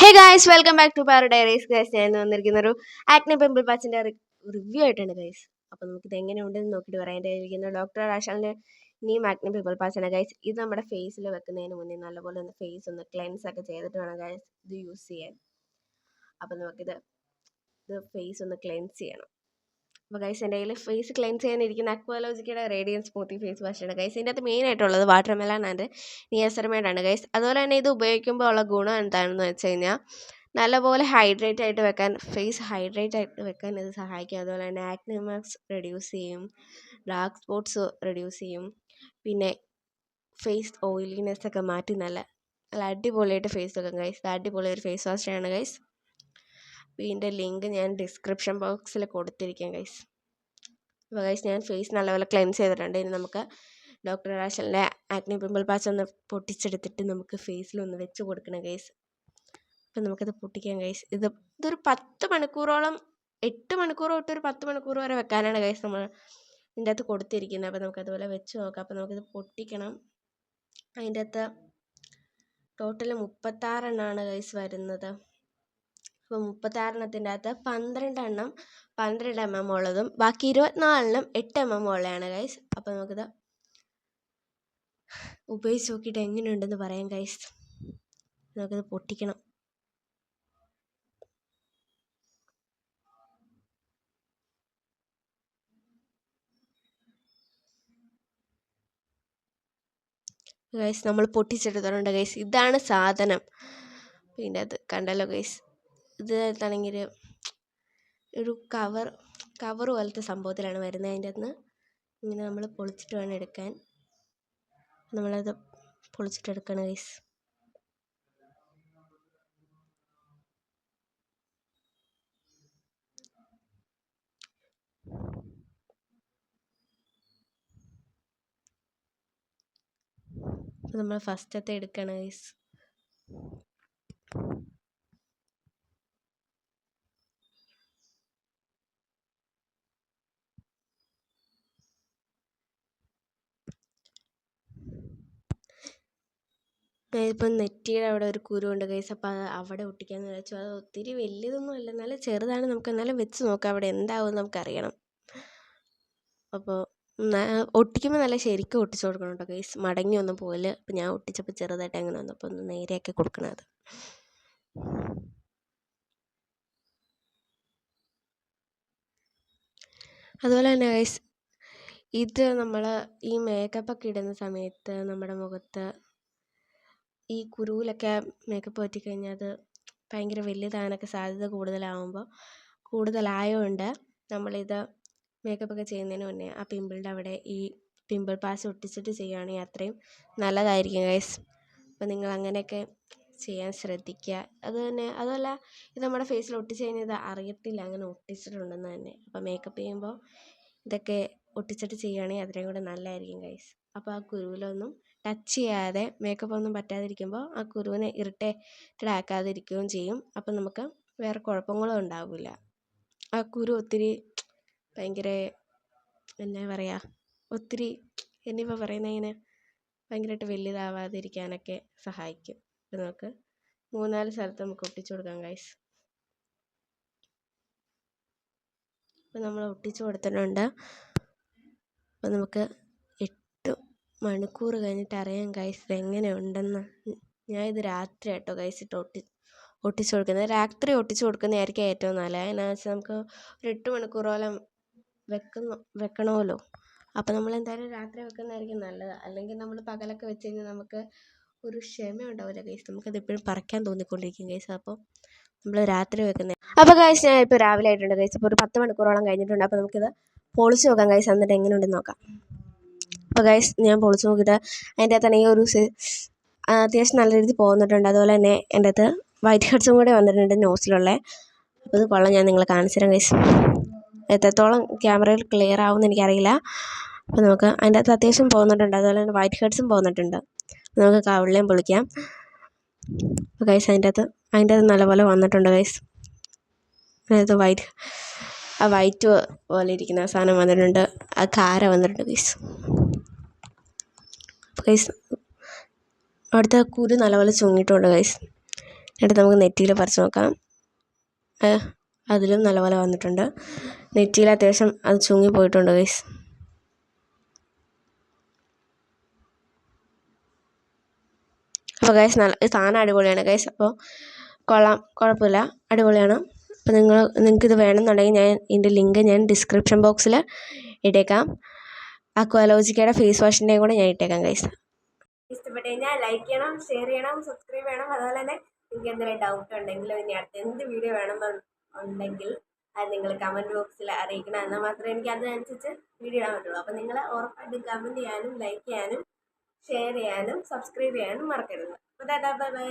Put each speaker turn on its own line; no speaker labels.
Hey guys, welcome back to Para diaries. Guys, ഞാൻ വന്നിരിക്കുന്ന ഒരു ആക്നെ പിമ്പിൾ പാച്ചിൻ്റെ റിവ്യൂ ആയിട്ടാണ് ഗൈസ്. അപ്പോൾ നമുക്കിത് എങ്ങനെയുണ്ടെന്ന് നോക്കിയിട്ട് പറയാൻ ഇരിക്കുന്ന ഡോക്ടർ ആഷാലിൻ്റെ നീം ആക്നെ പിമ്പിൾ പാച്ചാണ് ഗൈസ്. ഇത് നമ്മുടെ ഫേസിൽ വെക്കുന്നതിന് മുന്നേ നല്ലപോലെ ഒന്ന് ഫേസ് ഒന്ന് ക്ലെൻസ് ഒക്കെ ചെയ്തിട്ട് വേണം ഗൈസ് ഇത് യൂസ് ചെയ്യാൻ. അപ്പോൾ നമുക്കിത് ഫേസ് ഒന്ന് ക്ലെൻസ് ചെയ്യണം. അപ്പോൾ ഗൈസ്, എൻ്റെ കയ്യിൽ ഫേസ് ക്ലെൻസ് ചെയ്യാനിരിക്കുന്ന അക്വാലോജിക്കയുടെ റേഡിയൻ സ്മൂത്തി ഫേസ് വാഷാണ് ഗൈസ്. ഇതിൻ്റെ അകത്ത് മെയിൻ ആയിട്ടുള്ളത് വാട്ടർമെലൺ ആൻഡ് നിയാസറമൈഡാണ് ഗൈസ്. അതുപോലെ തന്നെ ഇത് ഉപയോഗിക്കുമ്പോൾ ഉള്ള ഗുണം എന്താണെന്ന് വെച്ച് കഴിഞ്ഞാൽ നല്ലപോലെ ഹൈഡ്രേറ്റ് ആയിട്ട് വെക്കാൻ, ഫേസ് ഹൈഡ്രേറ്റ് ആയിട്ട് വെക്കാൻ ഇത് സഹായിക്കും. അതുപോലെ തന്നെ ആക്നെ മാർക്സ് റെഡ്യൂസ് ചെയ്യും, ഡാർക്ക് സ്പോട്ട്സ് റെഡ്യൂസ് ചെയ്യും, പിന്നെ ഫേസ് ഓയിലിനെസ് ഒക്കെ മാറ്റി നല്ല അടിപൊളിയായിട്ട് ഫേസ് വെക്കാം ഗൈസ്. അടിപൊളി ഒരു ഫേസ് വാഷാണ് ഗൈസ്. ഇതിൻ്റെ ലിങ്ക് ഞാൻ ഡിസ്ക്രിപ്ഷൻ ബോക്സിൽ കൊടുത്തിരിക്കാം ഗൈസ്. അപ്പോൾ ഗൈസ്, ഞാൻ ഫേസ് നല്ലപോലെ ക്ലെൻസ് ചെയ്തിട്ടുണ്ട്. ഇനി നമുക്ക് ഡോക്ടർ ആഷലിൻ്റെ ആക്നെ പിമ്പിൾ പാച്ച് ഒന്ന് പൊട്ടിച്ചെടുത്തിട്ട് നമുക്ക് ഫേസിലൊന്ന് വെച്ച് കൊടുക്കണം ഗൈസ്. അപ്പം നമുക്കത് പൊട്ടിക്കാം ഗൈസ്. ഇതൊരു 10 മണിക്കൂറോളം, 8 മണിക്കൂർ തൊട്ട് ഒരു 10 മണിക്കൂർ വരെ വെക്കാനാണ് ഗൈസ് നമ്മൾ ഇതിൻ്റെ അകത്ത് കൊടുത്തിരിക്കുന്നത്. അപ്പോൾ നമുക്കതുപോലെ വെച്ച് നോക്കാം. അപ്പോൾ നമുക്കിത് പൊട്ടിക്കണം. അതിൻ്റെ അകത്ത് ടോട്ടൽ 36 എണ്ണമാണ് ഗൈസ് വരുന്നത്. അപ്പോൾ 36 എണ്ണത്തിൻ്റെ അകത്ത് 12 എണ്ണം 12 mm ഉള്ളതും ബാക്കി 24 8 mm ഉള്ളതാണ് ഗൈസ്. അപ്പോൾ നമുക്കിത് ഉപയോഗിച്ച് നോക്കിയിട്ട് എങ്ങനെയുണ്ടെന്ന് പറയാം ഗൈസ്. നമുക്കിത് പൊട്ടിക്കണം. ഗൈസ്, നമ്മൾ പൊട്ടിച്ചെടുത്തിട്ടുണ്ട് ഗൈസ്. ഇതാണ് സാധനം. പിന്നെ അത് കണ്ടല്ലോ ഗൈസ്. ഇത് ആണെങ്കിൽ ഒരു കവർ പോലത്തെ സംഭവത്തിലാണ് വരുന്നത്. അതിൻ്റെ അകത്ത് ഇങ്ങനെ നമ്മൾ പൊളിച്ചിട്ട് വേണം എടുക്കാൻ. നമ്മളത് പൊളിച്ചിട്ടെടുക്കണം ഗൈസ്. അപ്പോൾ നമ്മൾ ഫസ്റ്റത്തെ എടുക്കണം ഗൈസ്. ഇപ്പം നെറ്റിയുടെ അവിടെ ഒരു കുരുണ്ട് ഗൈസ്. അപ്പോൾ അത് അവിടെ ഒട്ടിക്കാമെന്ന് വിചാരിച്ചു. അത് ഒത്തിരി വലിയതൊന്നും അല്ല, എന്നാലും ചെറുതാണ്. നമുക്ക് എന്നാലും വെച്ച് നോക്കാം അവിടെ എന്താവും നമുക്കറിയണം. അപ്പോൾ ഒട്ടിക്കുമ്പോൾ നല്ല ശരിക്കും ഒട്ടിച്ച് കൊടുക്കണം കേട്ടോ ഗൈസ്. മടങ്ങിയൊന്നും പോലെ. അപ്പോൾ ഞാൻ ഒട്ടിച്ചപ്പോൾ ചെറുതായിട്ട് അങ്ങനെ വന്നു. അപ്പോൾ ഒന്ന് നേരെയാക്കി കൊടുക്കണം അത്. അതുപോലെ തന്നെ ഗൈസ്, ഇത് നമ്മൾ ഈ മേക്കപ്പൊക്കെ ഇടുന്ന സമയത്ത് നമ്മുടെ മുഖത്ത് ഈ കുരുവിലൊക്കെ മേക്കപ്പ് പറ്റിക്കഴിഞ്ഞാൽ അത് ഭയങ്കര വലുതാകാനൊക്കെ സാധ്യത കൂടുതലായതുകൊണ്ട് നമ്മളിത് മേക്കപ്പൊക്കെ ചെയ്യുന്നതിന് മുന്നേ ആ പിമ്പിളിൻ്റെ അവിടെ ഈ പിമ്പിൾ പാച്ച് ഒട്ടിച്ചിട്ട് ചെയ്യുകയാണെങ്കിൽ അത്രയും നല്ലതായിരിക്കും ഗൈസ്. അപ്പോൾ നിങ്ങൾ അങ്ങനെയൊക്കെ ചെയ്യാൻ ശ്രദ്ധിക്കുക. അതുമല്ല ഇത് നമ്മുടെ ഫേസിൽ ഒട്ടിച്ച് കഴിഞ്ഞാൽ ഇത് അറിയത്തില്ല അങ്ങനെ ഒട്ടിച്ചിട്ടുണ്ടെന്ന് തന്നെ. അപ്പോൾ മേക്കപ്പ് ചെയ്യുമ്പോൾ ഇതൊക്കെ ഒട്ടിച്ചിട്ട് ചെയ്യുകയാണെങ്കിൽ അത്രയും കൂടെ നല്ലതായിരിക്കും ഗൈസ്. അപ്പോൾ ആ കുരുവിലൊന്നും ടച്ച് ചെയ്യാതെ മേക്കപ്പ് ഒന്നും പറ്റാതിരിക്കുമ്പോൾ ആ കുരുവിനെ ഇറിറ്റേറ്റഡ് ആക്കാതിരിക്കുകയും ചെയ്യും. അപ്പം നമുക്ക് വേറെ കുഴപ്പങ്ങളും ഉണ്ടാവില്ല. ആ കുരു ഒത്തിരി ഭയങ്കര എന്നാ പറയുക, ഒത്തിരി എന്നിപ്പോൾ പറയുന്നതിന് ഭയങ്കരമായിട്ട് വലുതാവാതിരിക്കാനൊക്കെ സഹായിക്കും. അപ്പോൾ നമുക്ക് 3-4 സ്ഥലത്ത് നമുക്ക് ഒട്ടിച്ചു കൊടുക്കാം ഗൈസ്. അപ്പോൾ നമ്മൾ ഒട്ടിച്ചു കൊടുത്തിട്ടുണ്ട്. അപ്പോൾ നമുക്ക് 8 മണിക്കൂർ കഴിഞ്ഞിട്ട് അറിയാം ഗൈസ് ഇത് എങ്ങനെ ഉണ്ടെന്ന്. ഞാൻ ഇത് രാത്രി കേട്ടോ ഗൈസ് ഒട്ടിച്ചു കൊടുക്കുന്നത്. രാത്രി ഒട്ടിച്ചു കൊടുക്കുന്നതായിരിക്കും ഏറ്റവും നല്ലത്. എന്നാ വെച്ചാൽ നമുക്ക് ഒരു 8 മണിക്കൂറോളം വെക്കണമല്ലോ. അപ്പോൾ നമ്മൾ എന്തായാലും രാത്രി വെക്കുന്നതായിരിക്കും നല്ലത്. അല്ലെങ്കിൽ നമ്മൾ പകലൊക്കെ വെച്ച് കഴിഞ്ഞാൽ നമുക്ക് ഒരു ക്ഷമ ഉണ്ടാവില്ല ഗൈസ്. നമുക്കത് എപ്പോഴും പറിക്കാൻ തോന്നിക്കൊണ്ടിരിക്കും ഗൈസ്. അപ്പോൾ നമ്മൾ രാത്രി വെക്കുന്നത്. അപ്പോൾ ഗൈസ്, ഞാൻ ഇപ്പോൾ രാവിലെ ആയിട്ടുണ്ട് ഗൈസ്. അപ്പോൾ ഒരു 10 മണിക്കൂറോളം കഴിഞ്ഞിട്ടുണ്ട്. അപ്പോൾ നമുക്കിത് പൊളിച്ച് നോക്കാം ഗൈസ്. എന്നിട്ട് എങ്ങനെയുണ്ടെന്ന് നോക്കാം. അപ്പോൾ ഗൈസ്, ഞാൻ പൊളിച്ച് നോക്കിയിട്ട് അതിൻ്റെ അകത്ത് ഈ ഒരു അത്യാവശ്യം നല്ല രീതിയിൽ പോകുന്നിട്ടുണ്ട്. അതുപോലെ തന്നെ എൻ്റെ അകത്ത് വൈറ്റ് ഹെഡ്സും കൂടെ വന്നിട്ടുണ്ട് നോസിലുള്ള. അപ്പോൾ ഇത് കൊള്ളാം, ഞാൻ നിങ്ങളെ കാണിച്ചു തരാം ഗൈസ്. എത്രത്തോളം ക്യാമറയിൽ ക്ലിയർ ആവുമെന്ന് എനിക്കറിയില്ല. അപ്പോൾ നമുക്ക് അതിൻ്റെ അകത്ത് അത്യാവശ്യം പോകുന്നിട്ടുണ്ട്. അതുപോലെ തന്നെ വൈറ്റ് ഹെഡ്സും പോകുന്നിട്ടുണ്ട്. നമുക്ക് കവിളിലേയും പൊളിക്കാം. അപ്പോൾ ഗൈസ്, അതിൻ്റെ അകത്ത് നല്ലപോലെ വന്നിട്ടുണ്ട് ഗൈസ്. അതായത് വൈറ്റ് പോലെ ഇരിക്കുന്ന സാധനം വന്നിട്ടുണ്ട്. ആ കാര വന്നിട്ടുണ്ട് ഗൈസ്. അപ്പോൾ ഗൈസ്, അവിടുത്തെ കുരു നല്ലപോലെ ചുങ്ങിയിട്ടുണ്ട് ഗൈസ്. എന്നിട്ട് നമുക്ക് നെറ്റിയിൽ പറിച്ച് നോക്കാം. അതിലും നല്ലപോലെ വന്നിട്ടുണ്ട്. നെറ്റിയിൽ അത്യാവശ്യം അത് ചുങ്ങിപ്പോയിട്ടുണ്ട് ഗൈസ്. അപ്പോൾ ഗൈസ് സാധനം അടിപൊളിയാണ് ഗൈസ്. അപ്പോൾ കൊള്ളാം, കുഴപ്പമില്ല, അടിപൊളിയാണ്. അപ്പോൾ നിങ്ങൾക്കിത് വേണമെന്നുണ്ടെങ്കിൽ ഇതിൻ്റെ ലിങ്ക് ഞാൻ ഡിസ്ക്രിപ്ഷൻ ബോക്സിൽ ഇട്ടേക്കാം. അക്വാലോജിക്കയുടെ ഫേസ് വാഷിൻ്റെയും കൂടെ ഞാൻ ഇട്ടേക്കാം ഗൈസ്. ഇഷ്ടപ്പെട്ട് കഴിഞ്ഞാൽ ലൈക്ക് ചെയ്യണം, ഷെയർ ചെയ്യണം, സബ്സ്ക്രൈബ് ചെയ്യണം. അതുപോലെ തന്നെ നിങ്ങൾക്ക് എന്തെങ്കിലും ഡൗട്ട് ഉണ്ടെങ്കിലോ ഇനി അടുത്ത എന്ത് വീഡിയോ വേണമെന്നുണ്ടെങ്കിൽ അത് നിങ്ങൾ കമൻറ്റ് ബോക്സിൽ അറിയിക്കണം. എന്നാൽ മാത്രമേ എനിക്ക് അതിനനുസരിച്ച് വീഡിയോ ഇടാൻ പറ്റുള്ളൂ. അപ്പോൾ നിങ്ങൾ ഉറപ്പായിട്ടും കമൻറ്റ് ചെയ്യാനും ലൈക്ക് ചെയ്യാനും ഷെയർ ചെയ്യാനും സബ്സ്ക്രൈബ് ചെയ്യാനും മറക്കരുത്. അപ്പോൾ ബൈ ബൈ.